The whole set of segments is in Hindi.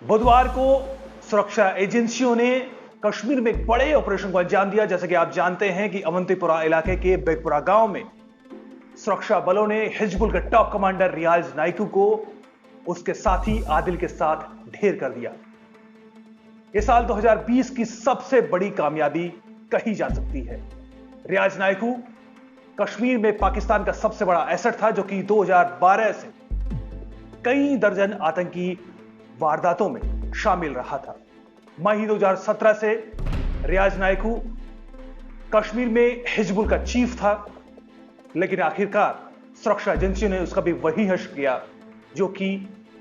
बुधवार को सुरक्षा एजेंसियों ने कश्मीर में एक बड़े ऑपरेशन को अंजाम दिया। जैसे कि आप जानते हैं कि अवंतीपुरा इलाके के बेगपुरा गांव में सुरक्षा बलों ने हिजबुल के टॉप कमांडर रियाज नाइकू को उसके साथी आदिल के साथ ढेर कर दिया। यह साल 2020 की सबसे बड़ी कामयाबी कही जा सकती है। रियाज नाइकू कश्मीर में पाकिस्तान का सबसे बड़ा एसेट था, जो कि 2012 से कई दर्जन आतंकी वारदातों में शामिल रहा था। मई 2017 से रियाज नाइकू कश्मीर में हिजबुल का चीफ था, लेकिन आखिरकार सुरक्षा एजेंसियों ने उसका भी वही हश्र किया जो कि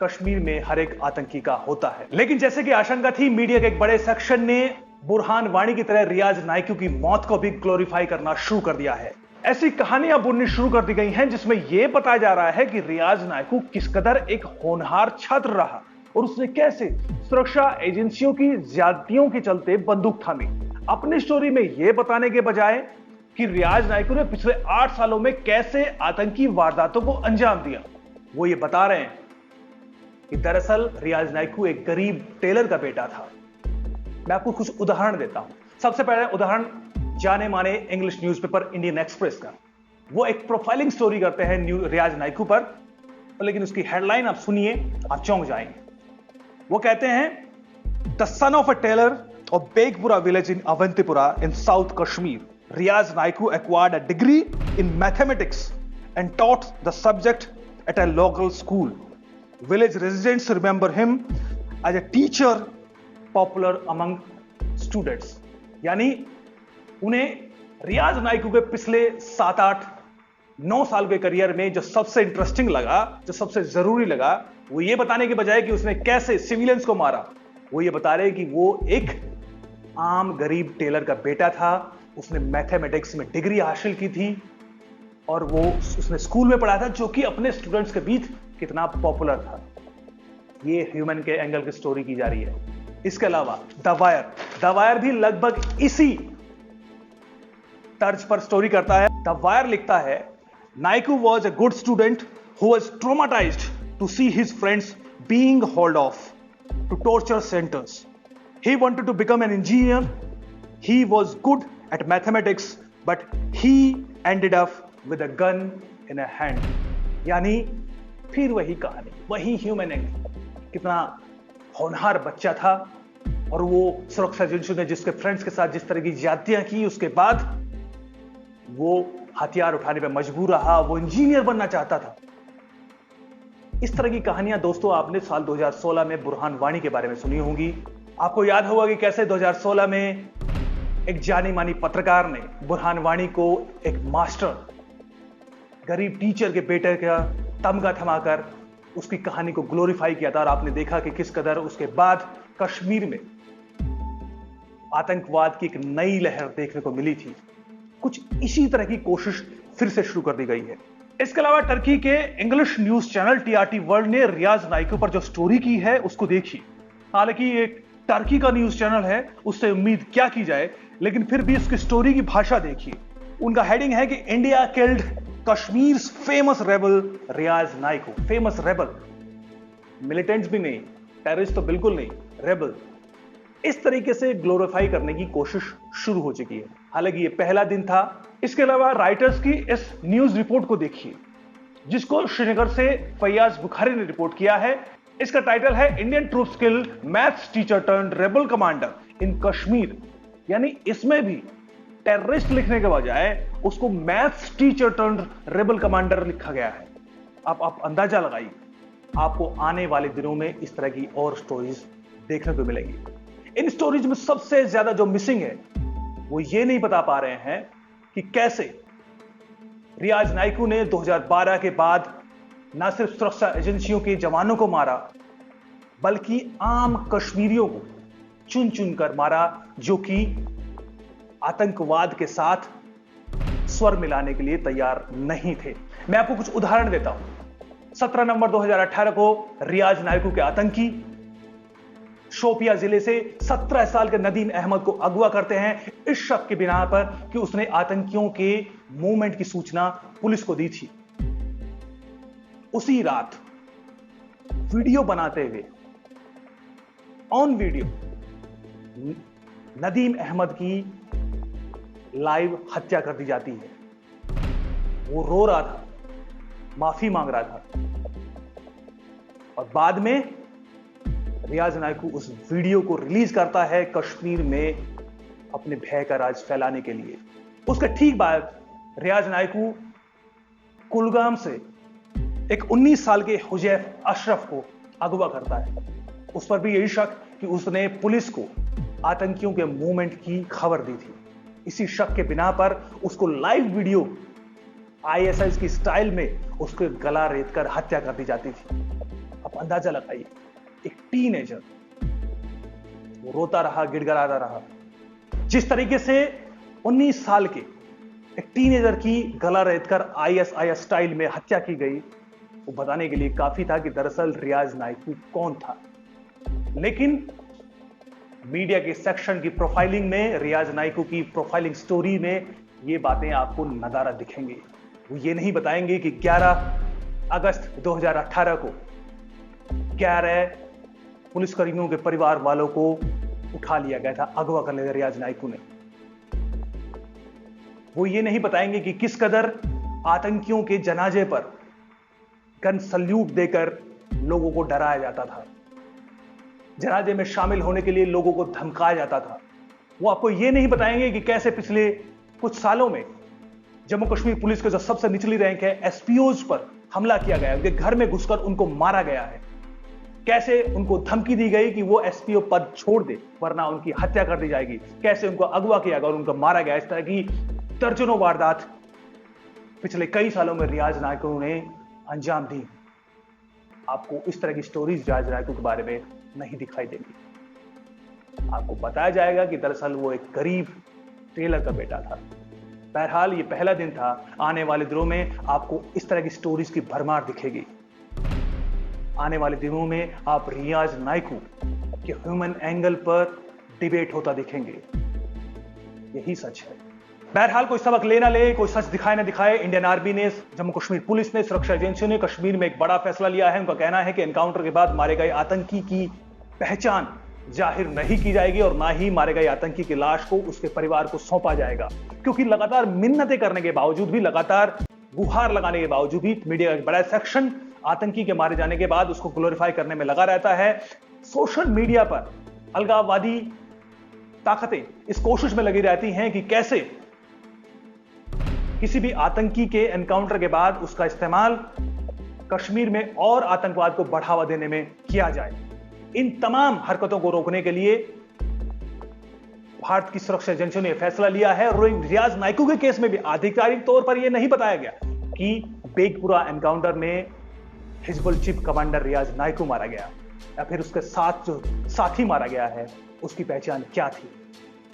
कश्मीर में हर एक आतंकी का होता है। लेकिन जैसे कि आशंका थी, मीडिया के एक बड़े सेक्शन ने बुरहान वानी की तरह रियाज नाइकू की मौत को भी ग्लोरीफाई करना शुरू कर दिया है। ऐसी कहानियां बुननी शुरू कर दी गई हैं जिसमें यह बताया जा रहा है कि रियाज नाइकू किस कदर एक होनहार छात्र रहा और उसने कैसे सुरक्षा एजेंसियों की ज्यादतियों के चलते बंदूक थामी। अपनी स्टोरी में यह बताने के बजाय कि रियाज नाइकू ने पिछले 8 सालों में कैसे आतंकी वारदातों को अंजाम दिया, वो ये बता रहे हैं कि दरअसल रियाज नाइकू एक गरीब टेलर का बेटा था। मैं आपको कुछ उदाहरण देता हूं। सबसे पहले उदाहरण जाने माने इंग्लिश न्यूज़पेपर इंडियन एक्सप्रेस का। वो एक प्रोफाइलिंग स्टोरी करते हैं रियाज नाइकू पर, लेकिन उसकी हेडलाइन आप सुनिए, आप चौंक जाएंगे। वो कहते हैं, the son of a tailor of Begpura village in Awantipora in south Kashmir, Riyaz Naikoo acquired a degree in mathematics and taught the subject at a local school. Village residents remember him as a teacher popular among students. यानी उन्हें रियाज नाइकू के पिछले 7, 8, 9 साल के करियर में जो सबसे इंटरेस्टिंग लगा, जो सबसे जरूरी लगा, वो ये बताने के बजाय कि उसने कैसे सिविलियंस को मारा, वो ये बता रहे कि वो एक आम गरीब टेलर का बेटा था। उसने मैथमेटिक्स में डिग्री हासिल की थी और वो उसने स्कूल में पढ़ा था, जो कि अपने स्टूडेंट्स के बीच कितना पॉपुलर था। ये ह्यूमन के एंगल की स्टोरी की जा रही है। इसके अलावा द वायर भी लगभग इसी तर्ज पर स्टोरी करता है। द वायर लिखता है, Naikoo was a good student who was traumatised to see his friends being hold of to torture centres. He wanted to become an engineer. He was good at mathematics, but he ended up with a gun in a hand. यानी फिर वही कहानी, वही ह्यूमन एंगल। कितना होनहार बच्चा था और वो सुरक्षा एजेंसी ने जिसके फ्रेंड्स के साथ जिस तरह की ज्यादतियां की, उसके बाद वो हथियार उठाने पे मजबूर रहा। वो इंजीनियर बनना चाहता था। इस तरह की कहानियां दोस्तों आपने साल 2016 में बुरहान वानी के बारे में सुनी होंगी। आपको याद होगा कि कैसे 2016 में एक जानी मानी पत्रकार ने बुरहान वानी को एक मास्टर, गरीब टीचर के बेटे का तमगा थमाकर उसकी कहानी को ग्लोरीफाई किया था। और आपने देखा कि किस कदर उसके बाद कश्मीर में आतंकवाद की एक नई लहर देखने को मिली थी। कुछ इसी तरह की कोशिश फिर से शुरू कर दी गई है। इसके अलावा टर्की के English news channel TRT world ने रियाज नाइकू पर जो स्टोरी की है उसको देखी। हालांकि एक टर्की का न्यूज चैनल है, उससे उम्मीद क्या की जाए, लेकिन फिर भी उसकी स्टोरी की भाषा देखिए। उनका हेडिंग है कि India killed Kashmir famous rebel Riyaz Naikoo. Famous rebel, militants भी नहीं, टेररिस्ट तो बिल्कुल नहीं, रेबल। इस तरीके से ग्लोरीफाई करने की कोशिश शुरू हो चुकी है। हालांकि ये पहला दिन था। इसके अलावा राइटर्स की इस न्यूज रिपोर्ट को देखिए, जिसको श्रीनगर से फैयाज बुखारी ने रिपोर्ट किया है। इसका टाइटल है, Indian troops kill maths teacher turned rebel commander in Kashmir. यानी इसमें भी टेररिस्ट लिखने के बजाय उसको maths teacher turned rebel commander लिखा गया है। आप अंदाजा लगाइए, आपको आने वाले दिनों में इस तरह की और स्टोरीज देखने को मिलेंगी। इन स्टोरीज में सबसे ज्यादा जो मिसिंग है वो ये नहीं बता पा रहे हैं कि कैसे रियाज नाइकू ने 2012 के बाद ना सिर्फ सुरक्षा एजेंसियों के जवानों को मारा, बल्कि आम कश्मीरियों को चुन चुन कर मारा, जो कि आतंकवाद के साथ स्वर मिलाने के लिए तैयार नहीं थे। मैं आपको कुछ उदाहरण देता हूं। 17 नवंबर 2018 को रियाज नाइकू के आतंकी शोपिया जिले से 17 साल के नदीम अहमद को अगवा करते हैं इस शक के बिना पर कि उसने आतंकियों के मूवमेंट की सूचना पुलिस को दी थी। उसी रात वीडियो बनाते हुए ऑन वीडियो नदीम अहमद की लाइव हत्या कर दी जाती है। वो रो रहा था, माफी मांग रहा था और बाद में रियाज नायकू उस वीडियो को रिलीज करता है कश्मीर में अपने भय का राज फैलाने के लिए। उसके ठीक बाद रियाज नायकू कुलगाम से एक 19 साल के हुजैफ अशरफ को अगवा करता है। उस पर भी यही शक कि उसने पुलिस को आतंकियों के मूवमेंट की खबर दी थी। इसी शक के बिना पर उसको लाइव वीडियो आईएसआई की स्टाइल में उसके गला रेत कर हत्या कर दी जाती थी। अब अंदाजा लगाइए, एक टीनेजर वो रोता रहा, गिड़गिड़ाता रहा। जिस तरीके से 19 साल के एक टीनेजर की गला रेत कर आईएसआई स्टाइल में हत्या की गई, वो बताने के लिए काफी था कि दरअसल रियाज नायकू कौन था। लेकिन मीडिया के सेक्शन की प्रोफाइलिंग में, रियाज नायकू की प्रोफाइलिंग स्टोरी में ये बातें आपको नजारा दिखेंगे। वो ये नहीं बताएंगे कि 11 अगस्त 2018 को 11 पुलिसकर्मियों के परिवार वालों को उठा लिया गया था, अगवा कर लिया गया रियाज नायकू ने। वो ये नहीं बताएंगे कि किस कदर आतंकियों के जनाजे पर गन सल्यूट देकर लोगों को डराया जाता था, जनाजे में शामिल होने के लिए लोगों को धमकाया जाता था। वो आपको ये नहीं बताएंगे कि कैसे पिछले कुछ सालों में जम्मू कश्मीर पुलिस के जो सबसे निचली रैंक है एसपीओज पर हमला किया गया, उनके घर में घुसकर उनको मारा गया है। कैसे उनको धमकी दी गई कि वो एसपीओ पद छोड़ दे वरना उनकी हत्या कर दी जाएगी। कैसे उनको अगवा किया गया और उनको मारा गया। इस तरह की दर्जनों वारदात पिछले कई सालों में रियाज नायकू ने अंजाम दी। आपको इस तरह की स्टोरीज रियाज नायकू के बारे में नहीं दिखाई देंगी। आपको बताया जाएगा कि दरअसल वो एक गरीब टेलर का बेटा था। बहरहाल ये पहला दिन था। आने वाले दिनों में आपको इस तरह की स्टोरीज की भरमार दिखेगी। आने वाले दिनों में आप रियाज नायकू के ह्यूमन एंगल पर डिबेट होता दिखेंगे। यही सच है। बहरहाल कोई सबक ले ना ले, कोई सच दिखाए ना दिखाए, इंडियन आर्मी ने, जम्मू कश्मीर पुलिस ने, सुरक्षा एजेंसियों ने कश्मीर में एक बड़ा फैसला लिया है। उनका कहना है कि एनकाउंटर के बाद मारे गए आतंकी की पहचान जाहिर नहीं की जाएगी और ना ही मारे गए आतंकी की लाश को उसके परिवार को सौंपा जाएगा, क्योंकि लगातार मिन्नतें करने के बावजूद भी, लगातार गुहार लगाने के बावजूद भी मीडिया का बड़ा सेक्शन आतंकी के मारे जाने के बाद उसको ग्लोरीफाई करने में लगा रहता है। सोशल मीडिया पर अलगाववादी ताकतें इस कोशिश में लगी रहती हैं कि कैसे किसी भी आतंकी के एनकाउंटर के बाद उसका इस्तेमाल कश्मीर में और आतंकवाद को बढ़ावा देने में किया जाए। इन तमाम हरकतों को रोकने के लिए भारत की सुरक्षा एजेंसियों ने फैसला लिया है। और रियाज नायकू के केस में भी आधिकारिक तौर पर यह नहीं बताया गया कि बेगपुरा एनकाउंटर में हिजबुल चीफ कमांडर रियाज नायकू मारा गया या फिर उसके साथ जो साथी मारा गया है उसकी पहचान क्या थी।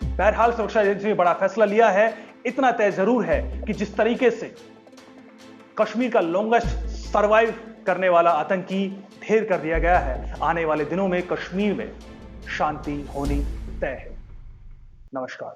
बहरहाल सुरक्षा एजेंसी ने बड़ा फैसला लिया है। इतना तय जरूर है कि जिस तरीके से कश्मीर का लॉन्गेस्ट सर्वाइव करने वाला आतंकी ढेर कर दिया गया है, आने वाले दिनों में कश्मीर में शांति होनी तय है। नमस्कार।